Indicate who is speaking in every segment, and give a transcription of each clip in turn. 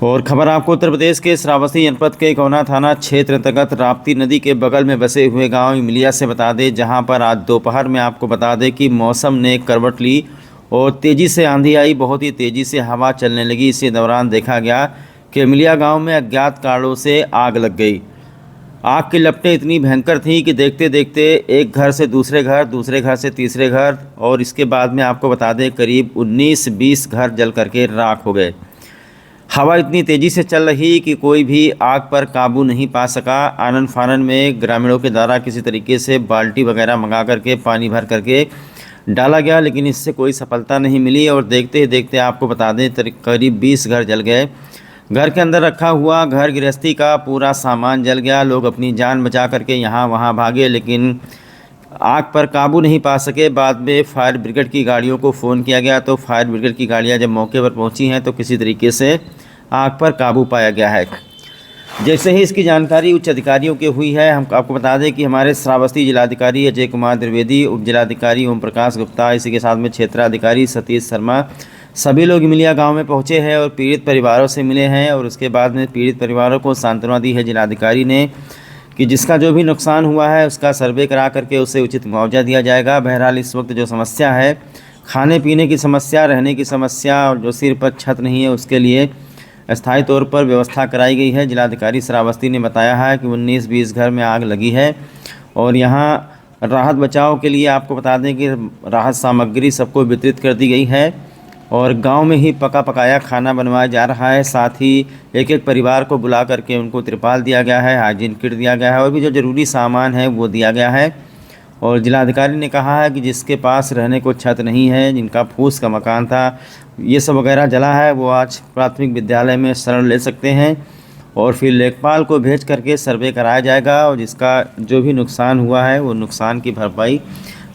Speaker 1: और खबर आपको उत्तर प्रदेश के श्रावस्ती जनपद के इकौना थाना क्षेत्र अंतर्गत राप्ती नदी के बगल में बसे हुए गांव इमलिया से बता दें, जहां पर आज दोपहर में आपको बता दें कि मौसम ने करवट ली और तेज़ी से आंधी आई, बहुत ही तेज़ी से हवा चलने लगी। इसी दौरान देखा गया कि इमलिया गांव में अज्ञात कारणों से आग लग गई। आग की लपटें इतनी भयंकर थीं कि देखते देखते एक घर से दूसरे घर, दूसरे घर से तीसरे घर और इसके बाद में आपको बता दें करीब 19-20 घर जल करके राख हो गए। हवा इतनी तेज़ी से चल रही कि कोई भी आग पर काबू नहीं पा सका। आनन फानन में ग्रामीणों के द्वारा किसी तरीके से बाल्टी वगैरह मंगा करके पानी भर करके डाला गया, लेकिन इससे कोई सफलता नहीं मिली और देखते ही देखते आपको बता दें करीब 20 घर जल गए। घर के अंदर रखा हुआ घर गृहस्थी का पूरा सामान जल गया। लोग अपनी जान बचा करके यहाँ वहाँ भागे, लेकिन आग पर काबू नहीं पा सके। बाद में फायर ब्रिगेड की गाड़ियों को फ़ोन किया गया, तो फायर ब्रिगेड की गाड़ियाँ जब मौके पर पहुँची हैं तो किसी तरीके से आग पर काबू पाया गया है। जैसे ही इसकी जानकारी उच्च अधिकारियों की हुई है, हम आपको बता दें कि हमारे श्रावस्ती जिलाधिकारी अजय कुमार द्विवेदी, उप जिलाधिकारी ओम प्रकाश गुप्ता, इसी के साथ में क्षेत्राधिकारी सतीश शर्मा, सभी लोग इमलिया गांव में पहुंचे हैं और पीड़ित परिवारों से मिले हैं। और उसके बाद में पीड़ित परिवारों को सांत्वना दी है जिलाधिकारी ने कि जिसका जो भी नुकसान हुआ है उसका सर्वे करा करके उसे उचित मुआवजा दिया जाएगा। बहरहाल इस वक्त जो समस्या है, खाने पीने की समस्या, रहने की समस्या और जो सिर पर छत नहीं है उसके लिए अस्थायी तौर पर व्यवस्था कराई गई है। जिलाधिकारी श्रावस्ती ने बताया है कि 19-20 घर में आग लगी है और यहाँ राहत बचाव के लिए आपको बता दें कि राहत सामग्री सबको वितरित कर दी गई है और गांव में ही पका पकाया खाना बनवाया जा रहा है। साथ ही एक एक परिवार को बुला करके उनको तिरपाल दिया गया है, हाइजीन किट दिया गया है और भी जो ज़रूरी सामान है वो दिया गया है। और जिलाधिकारी ने कहा है कि जिसके पास रहने को छत नहीं है, जिनका फूस का मकान था, ये सब वगैरह जला है, वो आज प्राथमिक विद्यालय में शरण ले सकते हैं और फिर लेखपाल को भेज करके सर्वे कराया जाएगा और जिसका जो भी नुकसान हुआ है वो नुकसान की भरपाई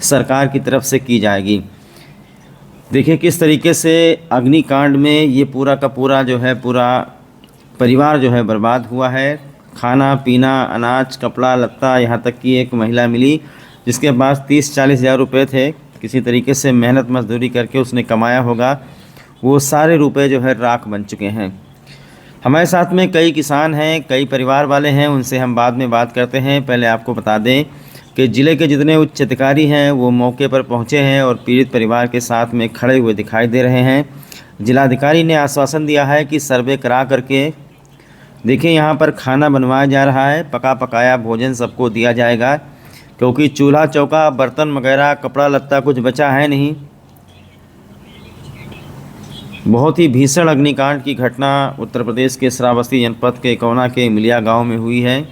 Speaker 1: सरकार की तरफ से की जाएगी। देखिए किस तरीके से अग्निकांड में ये पूरा का पूरा जो है पूरा परिवार जो है बर्बाद हुआ है। खाना पीना, अनाज, कपड़ा लत्ता, यहाँ तक कि एक महिला मिली जिसके पास 30-40 हज़ार रुपये थे, किसी तरीके से मेहनत मजदूरी करके उसने कमाया होगा, वो सारे रुपए जो है राख बन चुके हैं। हमारे साथ में कई किसान हैं, कई परिवार वाले हैं, उनसे हम बाद में बात करते हैं। पहले आपको बता दें कि ज़िले के जितने उच्च अधिकारी हैं वो मौके पर पहुंचे हैं और पीड़ित परिवार के साथ में खड़े हुए दिखाई दे रहे हैं। जिलाधिकारी ने आश्वासन दिया है कि सर्वे करा करके देखिए यहाँ पर खाना बनवाया जा रहा है, पका पकाया भोजन सबको दिया जाएगा, क्योंकि चूल्हा चौका, बर्तन वगैरह, कपड़ा लत्ता कुछ बचा है नहीं। बहुत ही भीषण अग्निकांड की घटना उत्तर प्रदेश के श्रावस्ती जनपद के इकौना के इमलिया गांव में हुई है।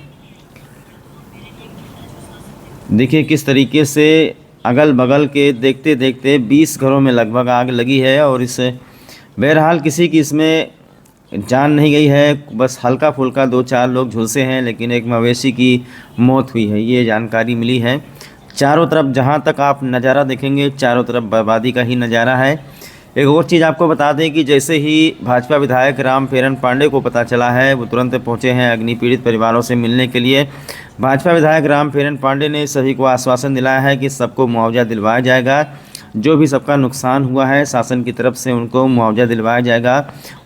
Speaker 1: देखिए किस तरीके से अगल बगल के देखते देखते 20 घरों में लगभग आग लगी है और इस बहरहाल किसी की इसमें जान नहीं गई है, बस हल्का फुल्का 2-4 लोग झुलसे हैं, लेकिन एक मवेशी की मौत हुई है, ये जानकारी मिली है। चारों तरफ जहां तक आप नज़ारा देखेंगे चारों तरफ बर्बादी का ही नज़ारा है। एक और चीज़ आपको बता दें कि जैसे ही भाजपा विधायक राम फेरन पांडे को पता चला है, वो तुरंत पहुंचे हैं अग्नि पीड़ित परिवारों से मिलने के लिए। भाजपा विधायक राम फेरन पांडे ने सभी को आश्वासन दिलाया है कि सबको मुआवजा दिलवाया जाएगा, जो भी सबका नुकसान हुआ है शासन की तरफ से उनको मुआवजा दिलवाया जाएगा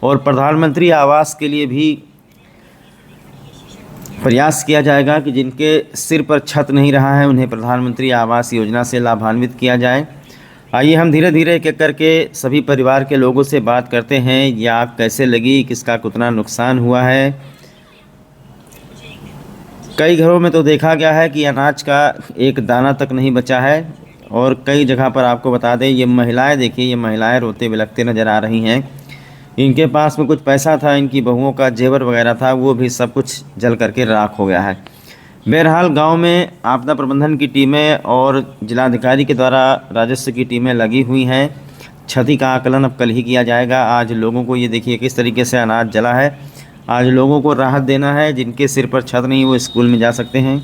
Speaker 1: और प्रधानमंत्री आवास के लिए भी प्रयास किया जाएगा कि जिनके सिर पर छत नहीं रहा है उन्हें प्रधानमंत्री आवास योजना से लाभान्वित किया जाए। आइए हम धीरे धीरे एक एक करके सभी परिवार के लोगों से बात करते हैं। ये आग कैसे लगी, किसका कितना नुकसान हुआ है। कई घरों में तो देखा गया है कि अनाज का एक दाना तक नहीं बचा है और कई जगह पर आपको बता दें ये महिलाएं, देखिए ये महिलाएं रोते बिलखते नज़र आ रही हैं। इनके पास में कुछ पैसा था, इनकी बहुओं का जेवर वगैरह था, वो भी सब कुछ जल करके राख हो गया है। बहरहाल गांव में आपदा प्रबंधन की टीमें और जिलाधिकारी के द्वारा राजस्व की टीमें लगी हुई हैं। क्षति का आकलन अब कल ही किया जाएगा। आज लोगों को ये देखिए किस तरीके से अनाज जला है, आज लोगों को राहत देना है। जिनके सिर पर छत नहीं वो स्कूल में जा सकते हैं।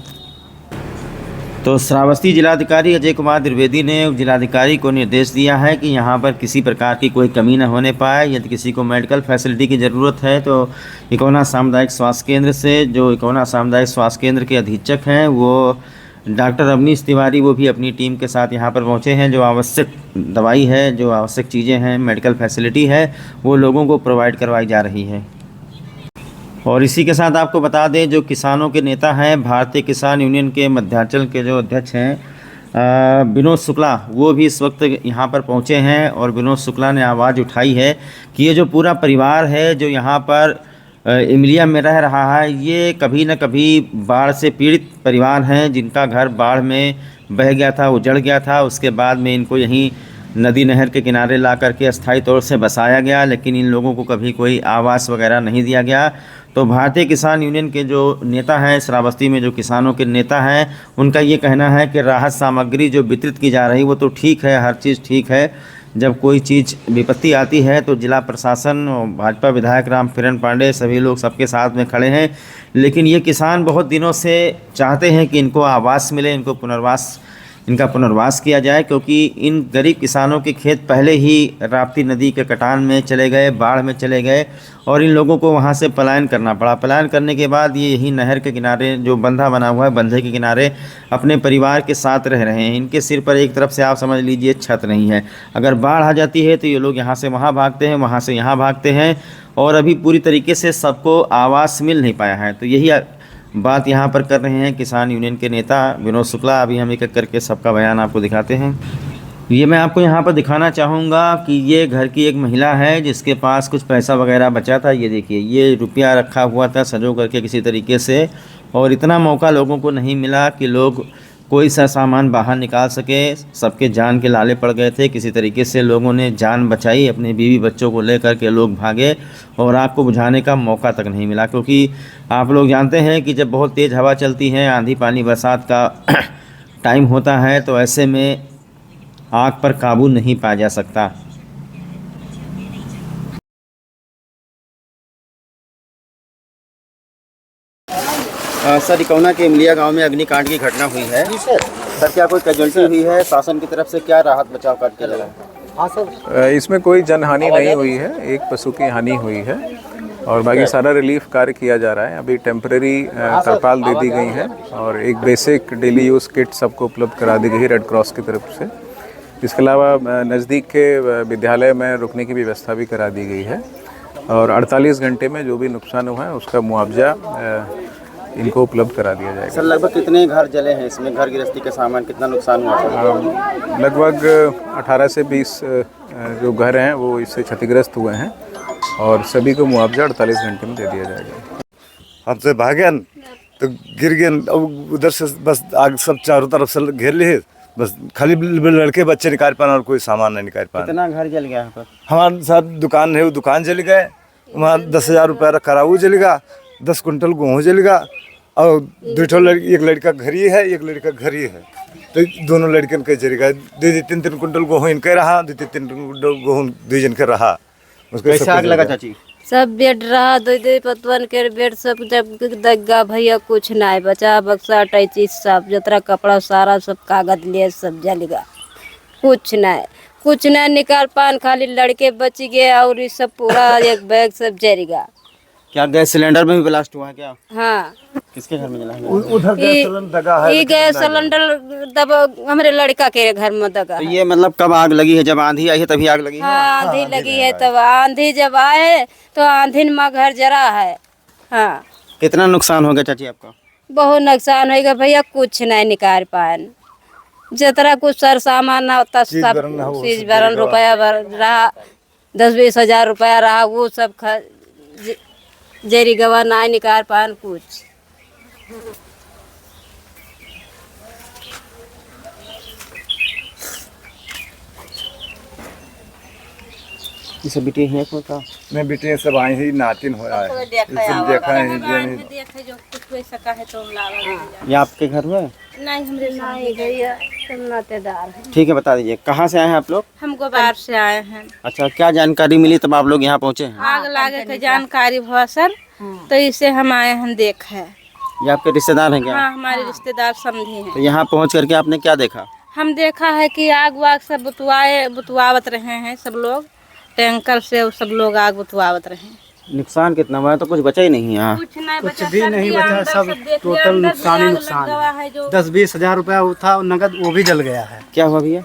Speaker 1: तो श्रावस्ती जिलाधिकारी अजय कुमार द्विवेदी ने जिलाधिकारी को निर्देश दिया है कि यहाँ पर किसी प्रकार की कोई कमी न होने पाए। यदि किसी को मेडिकल फैसिलिटी की ज़रूरत है तो इकौना सामुदायिक स्वास्थ्य केंद्र से, जो इकौना सामुदायिक स्वास्थ्य केंद्र के अधीक्षक हैं वो डॉक्टर अवनीश तिवारी, वो भी अपनी टीम के साथ यहाँ पर पहुँचे हैं। जो आवश्यक दवाई है, जो आवश्यक चीज़ें हैं, मेडिकल फैसिलिटी है, वो लोगों को प्रोवाइड करवाई जा रही है। और इसी के साथ आपको बता दें, जो किसानों के नेता हैं, भारतीय किसान यूनियन के मध्यांचल के जो अध्यक्ष हैं विनोद शुक्ला, वो भी इस वक्त यहाँ पर पहुँचे हैं। और विनोद शुक्ला ने आवाज़ उठाई है कि ये जो पूरा परिवार है जो यहाँ पर इमलिया में रह रहा है, ये कभी न कभी बाढ़ से पीड़ित परिवार हैं, जिनका घर बाढ़ में बह गया था, उजड़ गया था। उसके बाद में इनको यहीं नदी नहर के किनारे ला करके अस्थायी तौर से बसाया गया, लेकिन इन लोगों को कभी कोई आवास वगैरह नहीं दिया गया। तो भारतीय किसान यूनियन के जो नेता हैं, श्रावस्ती में जो किसानों के नेता हैं, उनका ये कहना है कि राहत सामग्री जो वितरित की जा रही वो तो ठीक है, हर चीज़ ठीक है। जब कोई चीज़ विपत्ति आती है तो जिला प्रशासन और भाजपा विधायक राम किरण पांडे सभी लोग सबके साथ में खड़े हैं। लेकिन ये किसान बहुत दिनों से चाहते हैं कि इनको आवास मिले, इनका पुनर्वास किया जाए, क्योंकि इन गरीब किसानों के खेत पहले ही राप्ती नदी के कटान में चले गए, बाढ़ में चले गए, और इन लोगों को वहाँ से पलायन करना पड़ा। पलायन करने के बाद ये यही नहर के किनारे जो बंधा बना हुआ है, बंधे के किनारे अपने परिवार के साथ रह रहे हैं। इनके सिर पर एक तरफ से आप समझ लीजिए छत नहीं है। अगर बाढ़ आ जाती है तो ये लोग यहाँ से वहाँ भागते हैं, वहाँ से यहाँ भागते हैं, और अभी पूरी तरीके से सबको आवास मिल नहीं पाया है। तो यही बात यहाँ पर कर रहे हैं किसान यूनियन के नेता विनोद शुक्ला। अभी हम एक एक करके सबका बयान आपको दिखाते हैं। ये मैं आपको यहाँ पर दिखाना चाहूँगा कि ये घर की एक महिला है जिसके पास कुछ पैसा वगैरह बचा था। ये देखिए, ये रुपया रखा हुआ था सजो करके किसी तरीके से, और इतना मौका लोगों को नहीं मिला कि लोग कोई सा सामान बाहर निकाल सके। सबके जान के लाले पड़ गए थे। किसी तरीके से लोगों ने जान बचाई, अपने बीवी बच्चों को लेकर के लोग भागे, और आग को बुझाने का मौका तक नहीं मिला। क्योंकि आप लोग जानते हैं कि जब बहुत तेज़ हवा चलती है, आंधी पानी बरसात का टाइम होता है, तो ऐसे में आग पर काबू नहीं पाया जा सकता। सर, इकौना के इमलिया गांव में अग्निकांड की घटना हुई है। जी सर, क्या कोई कैजुअल्टी हुई है? शासन की तरफ से क्या राहत बचाव कार्य किया लगा?
Speaker 2: हाँ सर, इसमें कोई जनहानि नहीं हुई है, एक पशु की हानि हुई है, और बाकी सारा रिलीफ कार्य किया जा रहा है। अभी टेम्परेरी तरपाल दे दी गई है, और एक बेसिक डेली यूज़ किट सबको उपलब्ध करा दी गई है रेड क्रॉस की तरफ से। इसके अलावा नज़दीक के विद्यालय में रुकने की व्यवस्था भी करा दी गई है, और 48 घंटे में जो भी नुकसान हुआ है उसका मुआवजा इनको उपलब्ध करा दिया जाएगा।
Speaker 1: सर, लगभग कितने घर जले हैं इसमें? घर गृहस्थी का सामान कितना नुकसान हुआ है?
Speaker 2: लगभग 18 से 20 जो घर हैं वो इससे क्षतिग्रस्त हुए हैं, और सभी को मुआवजा 48 घंटे में दे दिया जाएगा।
Speaker 3: हमसे भागन तो गिर गए, उधर से बस आग सब चारों तरफ से घेर लिए, बस खाली लड़के बच्चे निकाल पाए और कोई सामान नहीं निकाल पाए।
Speaker 1: कितना घर जल गया यहाँ पर?
Speaker 3: हमारे साथ दुकान है, वो दुकान जल गए, वहाँ 10,000 रुपया रखा रहा वो जल गया, 10 कुंटल गेहूँ जल गया, और एक लड़का घर ही है, एक लड़का घर ही है, तो दोनों लड़कन के जल गए। 2-3 कुंटल गेहूँ इनके रहा, 2-3 कुंटल गेहूँ 2 जन के रहा।
Speaker 1: कैसे आग लगा चाची?
Speaker 4: सब बेड रहा, दो पतवन के बेड सब जब दग्गा भैया, कुछ नहीं बचा, बक्सा अटैची सब जतरा कपड़ा सारा सब कागज लिए सब जल गया। कुछ नहीं निकाल पान, खाली लड़के बच गए, और ये सब पूरा एक बैग सब जल गया।
Speaker 1: क्या गैस सिलेंडर में भी ब्लास्ट हुआ है क्या?
Speaker 4: हाँ।
Speaker 1: किसके घर में जला है?
Speaker 3: उधर गैस सिलेंडर दगा है।
Speaker 4: ये गैस सिलेंडर दब हमारे लड़का के घर में दगा।
Speaker 1: तो ये मतलब कब आग लगी है? जब आंधी आई है तभी आग लगी है?
Speaker 4: हाँ, आंधी लगी है तब। आंधी जब आए तो आंधी में घर जरा है। हाँ।
Speaker 1: कितना नुकसान हो गया चाची आपका?
Speaker 4: बहुत नुकसान हो गया भैया, कुछ नहीं निकाल पाए। जितना कुछ सर सामान ना होता सब चीज भरन रुपया रहा, 10-20 हजार रुपया रहा, वो सब जेरी गवा ना निकाल पान कुछ।
Speaker 1: इसे बेटी है कोई का?
Speaker 3: नहीं, बेटे सब आए ही नातिन हो रहा है, सब देखा है
Speaker 4: जो कुछ पैसा का है तो हम लावा।
Speaker 1: ये आपके घर में?
Speaker 4: नहीं, हमरे नहीं भैया, सब नातेदार हैं।
Speaker 1: ठीक है, बता दीजिए कहाँ से आए हैं आप लोग?
Speaker 4: हम गोबार से आए हैं।
Speaker 1: अच्छा, क्या जानकारी मिली तब आप लोग यहाँ पहुँचे हैं?
Speaker 4: आग लागे के जानकारी हुआ सर, तो इसे हम आए हैं देख है।
Speaker 1: ये आपके रिश्तेदार हैं क्या?
Speaker 4: हाँ, हमारे रिश्तेदार समझे हैं।
Speaker 1: तो यहाँ पहुँच करके आपने क्या देखा?
Speaker 4: हम देखा है कि आग वाग सब बुतवावत रहे हैं, सब लोग टैंकर से सब लोग आग बुतवावत रहे हैं।
Speaker 1: नुकसान कितना हुआ है? तो कुछ बचा ही नहीं यहाँ।
Speaker 4: कुछ भी नहीं बचा, सब
Speaker 5: टोटल नुकसान ही नुकसान है। 10-20 हजार रुपया था नगद, वो भी जल गया है।
Speaker 1: क्या हुआ भैया?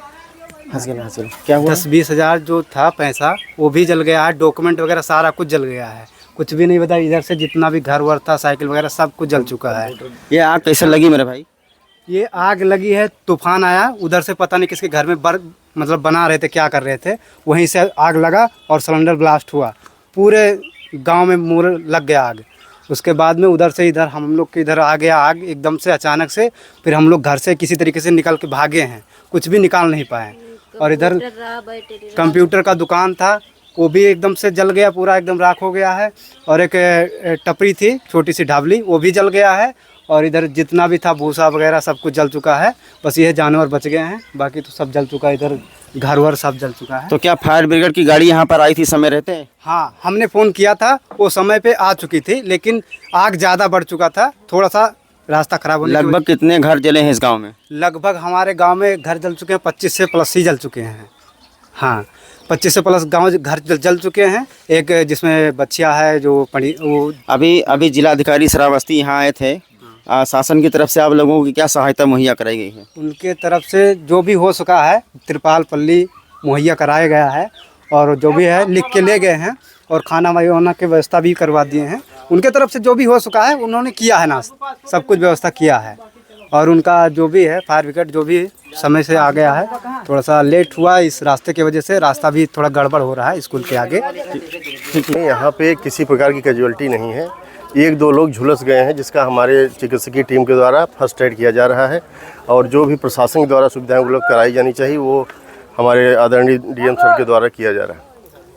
Speaker 1: हंस गया। क्या हुआ?
Speaker 5: 10-20 हजार जो था पैसा वो भी जल गया है, डॉक्यूमेंट वगैरह सारा कुछ जल गया है। कुछ भी नहीं बता। इधर से जितना भी घर वर था, साइकिल वगैरह सब कुछ जल चुका है।
Speaker 1: ये आग कैसे लगी मेरे भाई?
Speaker 5: ये आग लगी है, तूफान आया उधर से, पता नहीं किसके घर में मतलब बना रहे थे, क्या कर रहे थे, वहीं से आग लगा और सिलेंडर ब्लास्ट हुआ। पूरे गांव में मुर लग गया आग। उसके बाद में उधर से इधर हम लोग के इधर आ गया आग एकदम से अचानक से। फिर हम लोग घर से किसी तरीके से निकल के भागे हैं, कुछ भी निकाल नहीं पाए। और इधर कंप्यूटर का दुकान था, वो भी एकदम से जल गया, पूरा एकदम राख हो गया है। और एक टपरी थी छोटी सी ढाबली, वो भी जल गया है। और इधर जितना भी था भूसा वगैरह सब कुछ जल चुका है। बस ये जानवर बच गए हैं, बाकी तो सब जल चुका है। इधर घर वर सब जल चुका है।
Speaker 1: तो क्या फायर ब्रिगेड की गाड़ी यहाँ पर आई थी समय रहते?
Speaker 5: हाँ, हमने फ़ोन किया था, वो समय पे आ चुकी थी, लेकिन आग ज़्यादा बढ़ चुका था, थोड़ा सा रास्ता खराब होने की
Speaker 1: लगभग कितने घर जले हैं इस गांव में?
Speaker 5: लगभग हमारे गांव में घर जल चुके हैं 25 से प्लस ही जल चुके हैं। हाँ, 25 से प्लस गांव घर जल चुके हैं। एक जिसमें बच्चियाँ है जो पढ़ी, वो
Speaker 1: अभी जिलाधिकारी श्रावस्ती यहाँ आए थे। शासन की तरफ से आप लोगों की क्या सहायता मुहैया कराई गई है?
Speaker 5: उनके तरफ से जो भी हो सका है तिरपाल पल्ली मुहैया कराया गया है, और जो भी है लिख के ले गए हैं, और खाना वाना की व्यवस्था भी करवा दिए हैं। उनके तरफ से जो भी हो सका है उन्होंने किया है ना, सब कुछ व्यवस्था किया है। और उनका जो भी है फायर ब्रिगेड जो भी समय से आ गया है, थोड़ा सा लेट हुआ इस रास्ते की वजह से, रास्ता भी थोड़ा गड़बड़ हो रहा है स्कूल के आगे।
Speaker 6: यहाँ पे किसी प्रकार की कैजुअल्टी नहीं है। एक दो लोग झुलस गए हैं, जिसका हमारे चिकित्सकीय टीम के द्वारा फर्स्ट एड किया जा रहा है। और जो भी प्रशासन के द्वारा सुविधाएं उपलब्ध कराई जानी चाहिए वो हमारे आदरणीय डीएम सर के द्वारा किया जा रहा है।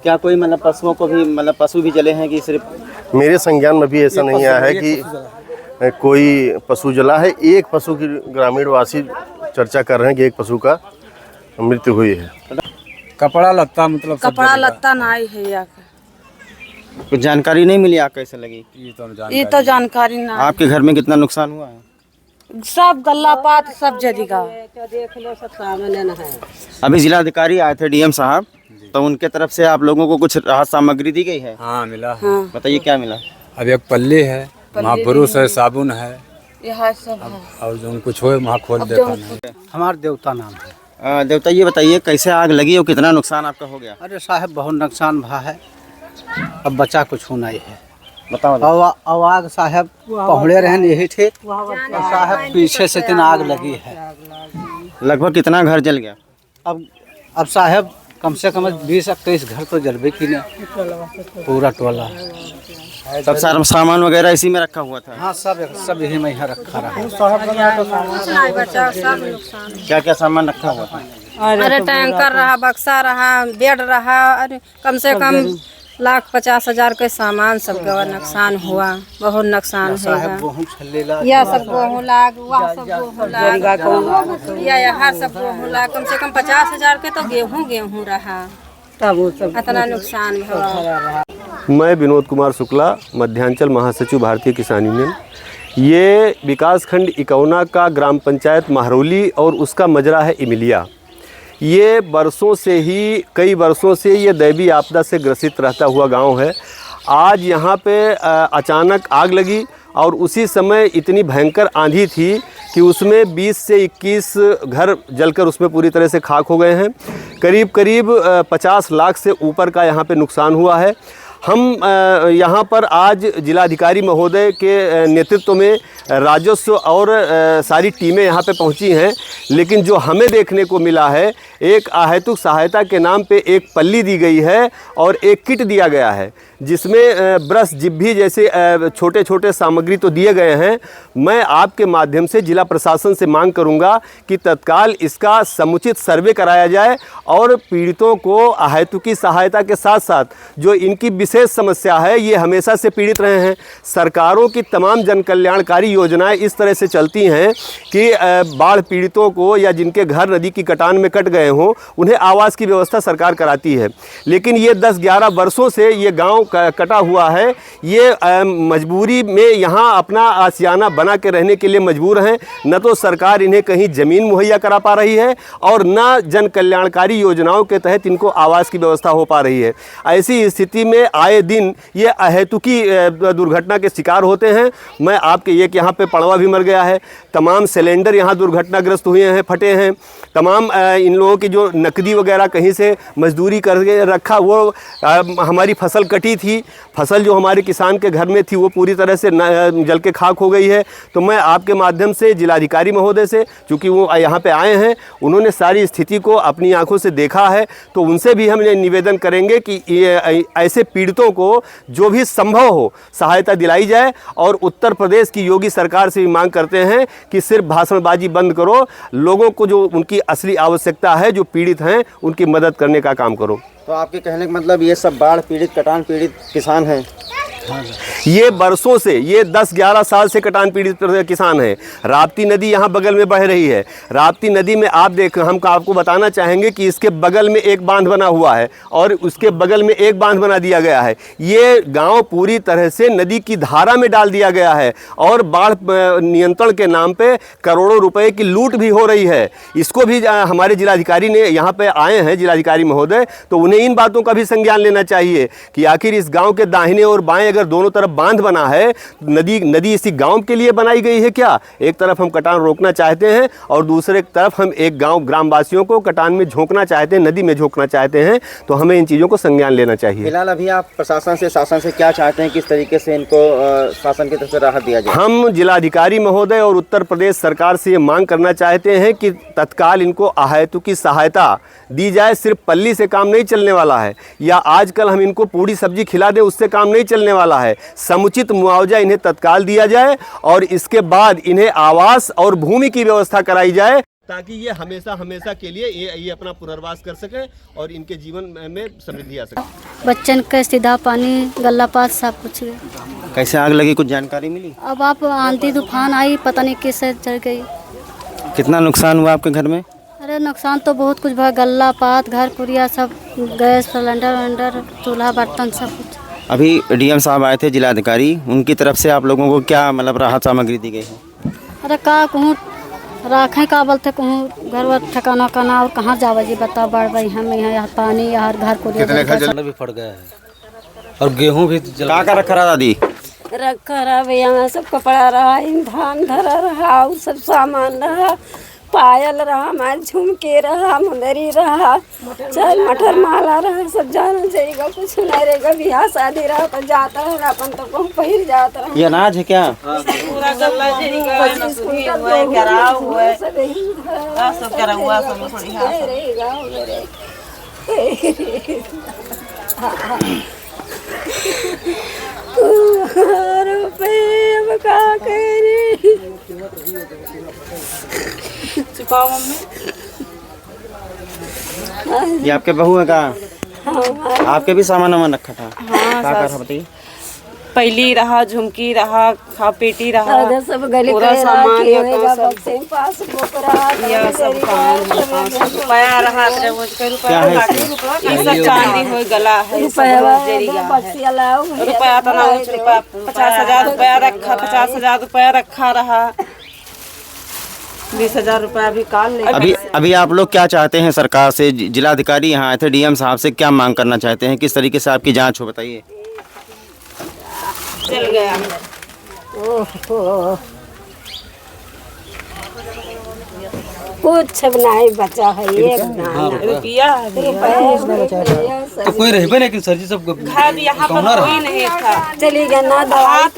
Speaker 1: क्या कोई मतलब पशुओं को भी, मतलब पशु भी जले हैं कि सिर्फ?
Speaker 6: मेरे संज्ञान में भी ऐसा नहीं आया है कि कोई पशु जला है। एक पशु की ग्रामीण वासी चर्चा कर रहे हैं कि एक पशु का मृत्यु हुई है।
Speaker 3: कपड़ा लत्ता मतलब
Speaker 7: कपड़ा लत्ता नहीं है यहाँ का।
Speaker 1: कुछ जानकारी नहीं मिली आग कैसे लगी?
Speaker 7: ये तो जानकारी ना।
Speaker 1: आपके घर में कितना नुकसान हुआ है?
Speaker 7: सब गल्ला पात सब जलेगा।
Speaker 4: देख लो सब सामने न है।
Speaker 1: अभी जिलाधिकारी आए थे डीएम साहब, तो उनके तरफ से आप लोगों को कुछ राहत सामग्री दी गई है?
Speaker 3: हाँ मिला।
Speaker 7: हाँ।
Speaker 1: बताइए क्या मिला?
Speaker 3: अब एक पल्ली है, महापुरुष है, साबुन है,
Speaker 7: यह सब है।
Speaker 3: और जो कुछ हो वहाँ खोल देता है।
Speaker 5: हमारा देवता नाम है।
Speaker 1: देवता ये बताइए कैसे आग लगी और कितना नुकसान आपका हो गया?
Speaker 5: अरे साहब बहुत नुकसान भा है, अब बचा कुछ होना ही है।
Speaker 1: बताओ।
Speaker 5: अब आग साहब पहुँचे रहन यही थे, साहब पीछे से तीन आग लगी है।
Speaker 1: लगभग कितना घर जल गया?
Speaker 5: अब साहब कम से कम 20-21 घर तो जलबे की नहीं, पूरा टोला।
Speaker 1: सब सारा सामान वगैरह इसी में रखा हुआ था?
Speaker 5: हाँ, सब यही में यहाँ रखा रहा।
Speaker 1: क्या क्या सामान रखा हुआ था?
Speaker 4: अरे टैंकर रहा, बक्सा रहा, बेड रहा, अरे कम से कम 1,50,000 के सामान सबका नुकसान हुआ, बहुत नुकसान हुआ। यह सब गेहूँ लाग, वह सब गेहूँ लाग, या यहाँ सब गेहूँ लाग, कम से कम 50,000 के तो गेहूँ रहा, इतना नुकसान हुआ।
Speaker 6: मैं विनोद कुमार शुक्ला, मध्यांचल महासचिव भारतीय किसान यूनियन। ये विकासखंड इकौना का ग्राम पंचायत महरौली और उसका मजरा है इमिलिया। ये बरसों से ही, कई वर्षों से ये दैवीय आपदा से ग्रसित रहता हुआ गांव है। आज यहाँ पे अचानक आग लगी और उसी समय इतनी भयंकर आंधी थी कि उसमें 20 से 21 घर जलकर उसमें पूरी तरह से खाक हो गए हैं। करीब 50 लाख से ऊपर का यहाँ पे नुकसान हुआ है। हम यहाँ पर आज जिलाधिकारी महोदय के नेतृत्व में राजस्व और सारी टीमें यहाँ पे पहुँची हैं, लेकिन जो हमें देखने को मिला है, एक अहेतुक सहायता के नाम पे एक पल्ली दी गई है और एक किट दिया गया है, जिसमें ब्रश, जिब्भी जैसे छोटे छोटे सामग्री तो दिए गए हैं। मैं आपके माध्यम से जिला प्रशासन से मांग करूंगा कि तत्काल इसका समुचित सर्वे कराया जाए और पीड़ितों को अहेतुकी सहायता के साथ साथ जो इनकी विशेष समस्या है, ये हमेशा से पीड़ित रहे हैं। सरकारों की तमाम जन कल्याणकारी योजनाएं इस तरह से चलती हैं कि बाढ़ पीड़ितों को या जिनके घर नदी की कटान में कट गए हों, उन्हें आवास की व्यवस्था सरकार कराती है। लेकिन ये 10-11 वर्षों से ये गांव कटा हुआ है। ये मजबूरी में यहाँ अपना आशियाना बना के रहने के लिए मजबूर हैं। न तो सरकार इन्हें कहीं ज़मीन मुहैया करा पा रही है और न जन कल्याणकारी योजनाओं के तहत इनको आवास की व्यवस्था हो पा रही है। ऐसी स्थिति में आए दिन ये अहेतुकी दुर्घटना के शिकार होते हैं। मैं आपके एक यहाँ पे पड़वा भी मर गया है, तमाम सिलेंडर यहाँ दुर्घटनाग्रस्त हुए हैं, फटे हैं। तमाम इन लोगों की जो नकदी वगैरह कहीं से मजदूरी करके रखा, वो हमारी फसल कटी थी, फसल जो हमारे किसान के घर में थी वो पूरी तरह से जल के खाक हो गई है। तो मैं आपके माध्यम से जिलाधिकारी महोदय से, चूँकि वो यहाँ पे आए हैं, उन्होंने सारी स्थिति को अपनी आंखों से देखा है, तो उनसे भी हम निवेदन करेंगे कि ऐसे पीड़ितों को जो भी संभव हो सहायता दिलाई जाए। और उत्तर प्रदेश की योगी सरकार से भी मांग करते हैं कि सिर्फ भाषणबाजी बंद करो, लोगों को जो उनकी असली आवश्यकता है, जो पीड़ित हैं, उनकी मदद करने का काम करो।
Speaker 1: तो आपके कहने का मतलब ये सब बाढ़ पीड़ित, कटान पीड़ित किसान हैं?
Speaker 6: ये बरसों से, ये 10-11 साल से कटान पीड़ित किसान हैं। राप्ती नदी यहाँ बगल में बह रही है। राप्ती नदी में हम आपको बताना चाहेंगे कि इसके बगल में एक बांध बना हुआ है और उसके बगल में एक बांध बना दिया गया है। ये गांव पूरी तरह से नदी की धारा में डाल दिया गया है और बाढ़ नियंत्रण के नाम पे करोड़ों रुपए की लूट भी हो रही है। इसको भी हमारे जिलाधिकारी ने यहाँ पे आए हैं, जिलाधिकारी महोदय, तो उन्हें इन बातों का भी संज्ञान लेना चाहिए कि आखिर इस गाँव के दाहिने और बाएँ अगर दोनों तरफ बांध बना है, नदी इसी गांव के लिए बनाई गई है क्या? एक तरफ हम कटान रोकना चाहते हैं और दूसरे तरफ हम एक ग्रामवासियों को कटान में झोंकना चाहते हैं, नदी में झोंकना चाहते हैं। तो हमें इन चीज़ों को संज्ञान लेना चाहिए।
Speaker 1: फिलहाल अभी आप प्रशासन से, शासन से क्या चाहते हैं, किस तरीके से इनको शासन की तरफ से राहत दिया जाए?
Speaker 6: हम जिलाधिकारी महोदय और उत्तर प्रदेश सरकार से ये मांग करना चाहते हैं कि तत्काल इनको अहेतुकी सहायता दी जाए। सिर्फ पल्ली से काम नहीं चलने वाला है, या आजकल हम इनको पूरी सब्जी खिला दें उससे काम नहीं चलने वाला है। समुचित मुआवजा इन्हें तत्काल दिया जाए और इसके बाद इन्हें आवास और भूमि की व्यवस्था कराई जाए, ताकि ये हमेशा हमेशा के लिए ये अपना पुनर्वास कर सकें और इनके जीवन में समृद्धि आ सके।
Speaker 8: बच्चन का सीधा पानी, गल्लापात सब कुछ।
Speaker 1: कैसे आग लगी, कुछ जानकारी मिली?
Speaker 8: अब आप आंधी तूफान आई, पता नहीं कैसे चढ़ गई।
Speaker 1: कितना नुकसान हुआ आपके घर में?
Speaker 8: अरे नुकसान तो बहुत कुछ हुआ, गल्लापात, घर पुरिया सब, गैस सिलेंडर, चूल्हा बर्तन सब कुछ।
Speaker 1: अभी डीएम साहब आए थे, जिलाधिकारी, उनकी तरफ से आप लोगों को क्या मतलब राहत सामग्री दी गई है?
Speaker 8: अरे का कहूँ राखें का बोलते, कहूँ घर वर ठिकाना और कहाँ जावा जी, बताओ। बढ़ भाई हम यहाँ पानी, यहाँ घर को
Speaker 9: भी फट गया है और गेहूँ भी
Speaker 1: क्या रखा रहा दादी?
Speaker 4: रखा रहा भैया, सब कपड़ा रहा, धान धरा रहा, और सब सामान रहा, पायल रहा, हमारे झुमके रहा, मुंदरी रहा, चल मटर माला रहा, सब जाना चाहिएगा, कुछ नहीं रहेगा। ब्याह शादी रहा तो जाता है, अपन तो कहूँ पहिर जाता रहा।
Speaker 1: ये अनाज है क्या?
Speaker 7: पूरा गल्ला घेराव हुआ है, सब करा हुआ छुपाओ मम्मी।
Speaker 1: ये आपके बहू है का? आपके भी सामान वामान रखा था? हाँ, बताइए।
Speaker 7: पहली रहा, झुमकी रहा, पेटी रहा,
Speaker 4: सब गले
Speaker 7: पूरा सामान
Speaker 4: रुपया
Speaker 7: रहा, सब चांदी हो गला है, रुपया तना 50,000 रुपया रखा, 50,000 रुपया रखा रहा, 20,000 रुपया भी काल ले।
Speaker 1: अभी आप लोग क्या चाहते हैं सरकार से? जिलाधिकारी यहाँ आए थे, डीएम साहब से क्या मांग करना चाहते हैं, किस तरीके से आपकी जांच हो, बताइए।
Speaker 7: चल गया
Speaker 4: कुछ नहीं बचा है, एक
Speaker 7: रुपया
Speaker 9: तो कोई रहे लेकिन सर जी सब
Speaker 7: घर यहाँ पर कोई नहीं था।
Speaker 4: चली गया ना,
Speaker 7: हाथ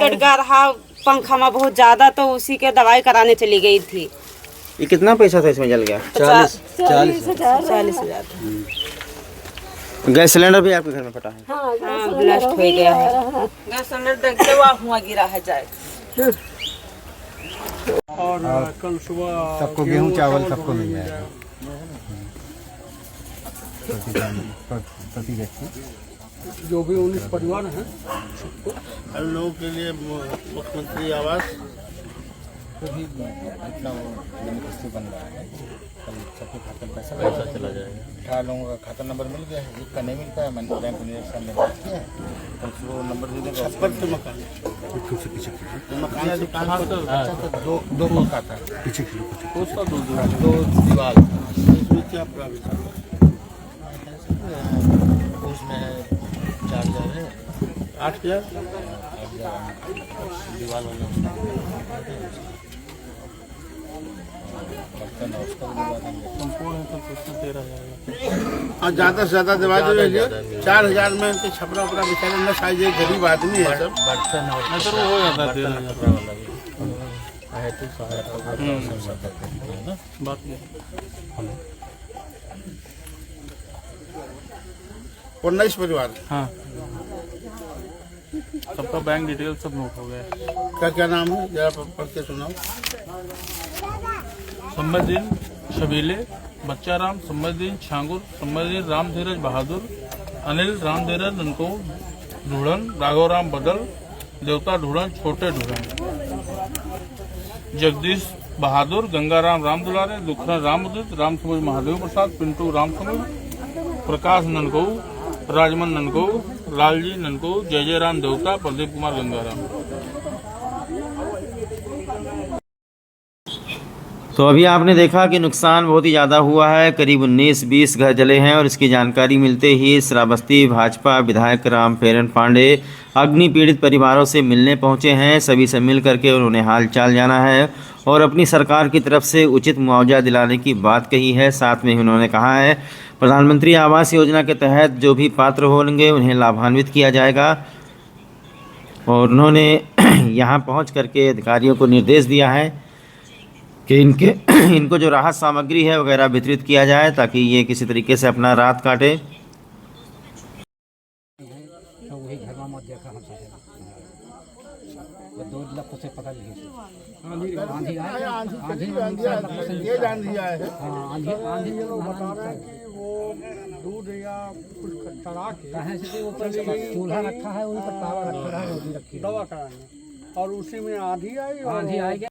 Speaker 7: कट गया रहा, पंखा में बहुत ज्यादा, तो उसी के दवाई कराने चली गई थी।
Speaker 1: ये कितना पैसा था इसमें जल गया?
Speaker 7: 40,000।
Speaker 1: गैस सिलेंडर भी आपके घर में फटा है?
Speaker 7: हाँ, ब्लास्ट हो गया है। गैस सिलेंडर हुआ गिरा है जाए।
Speaker 10: और कल सुबह
Speaker 5: सबको गेहूं चावल सबको मिल जाएगा प्रति व्यक्ति।
Speaker 10: जो भी 19 परिवार हैं,
Speaker 11: हर लोगों के लिए मुख्यमंत्री आवास
Speaker 5: इतना बन रहा है, कल सबके खाते में पैसा चला जाएगा। 18 लोगों का खाता नंबर मिल गया है, एक का नहीं मिल पाया, मैंने बैंक मैनेजर ने बात किया है, कल सुबह नंबर दे देगा।
Speaker 11: के मकान
Speaker 5: दो मक्का था पीछे
Speaker 11: दो दीवार, इसमें क्या प्राविधान है?
Speaker 5: उसमें 4,000 है,
Speaker 11: 8,000
Speaker 5: दीवार वाला
Speaker 10: संपूर्ण है तो उसमें 13,000।
Speaker 11: और ज़्यादा से ज़्यादा दिवा दो 4,000 में इनके छपरा उपरा बेचारे न शायद ये गरीब आदमी है सब।
Speaker 10: नहीं तो वो हो जाता 13,000 बात ये
Speaker 11: 19 परिवार।
Speaker 10: हाँ, सबका बैंक डिटेल सब नोट हो गया।
Speaker 11: क्या क्या नाम है जरा पढ़ के सुनाओ।
Speaker 10: सम्मदीन शबीले, बच्चा राम, सम्मदीन छांगुर, सम्मदीन राम धीरज बहादुर, अनिल राम धीरज ननको ढूढ़न, राघव राम बदल, देवता ढूढ़न, छोटे ढूढ़न, जगदीश बहादुर, गंगाराम राम दुलारे, दुखरा राम उदित, राम समझ महादेव प्रसाद, पिंटू राम समझ, प्रकाश ननको, राजमन ननको, लालजी ननको, जय जय राम देवता, प्रदीप कुमार गंगाराम।
Speaker 1: तो अभी आपने देखा कि नुकसान बहुत ही ज़्यादा हुआ है, करीब 19-20 घर जले हैं और इसकी जानकारी मिलते ही श्रावस्ती भाजपा विधायक राम फेरन पांडे अग्नि पीड़ित परिवारों से मिलने पहुंचे हैं। सभी से मिल करके उन्होंने हाल चाल जाना है और अपनी सरकार की तरफ से उचित मुआवजा दिलाने की बात कही है। साथ में उन्होंने कहा है प्रधानमंत्री आवास योजना के तहत जो भी पात्र होंगे उन्हें लाभान्वित किया जाएगा और उन्होंने यहाँ पहुँच करके अधिकारियों को निर्देश दिया है कि इनको जो राहत सामग्री है वगैरह वितरित किया जाए ताकि ये किसी तरीके से अपना रात काटे।
Speaker 9: वही घर में मत देखा हम सब 2 लाख से पता नहीं आंधी आंधी
Speaker 11: ये जान दिया है।
Speaker 9: आंधी आंधी
Speaker 11: बता रहे हैं कि वो दूध या कुछ चढ़ा के
Speaker 9: कहाँ से ऊपर चूल्हा रखा है, वहीं पर तावा रखा है, रोटी रखी
Speaker 11: दवा कराने और उसी में आंधी आई और
Speaker 9: आंधी आई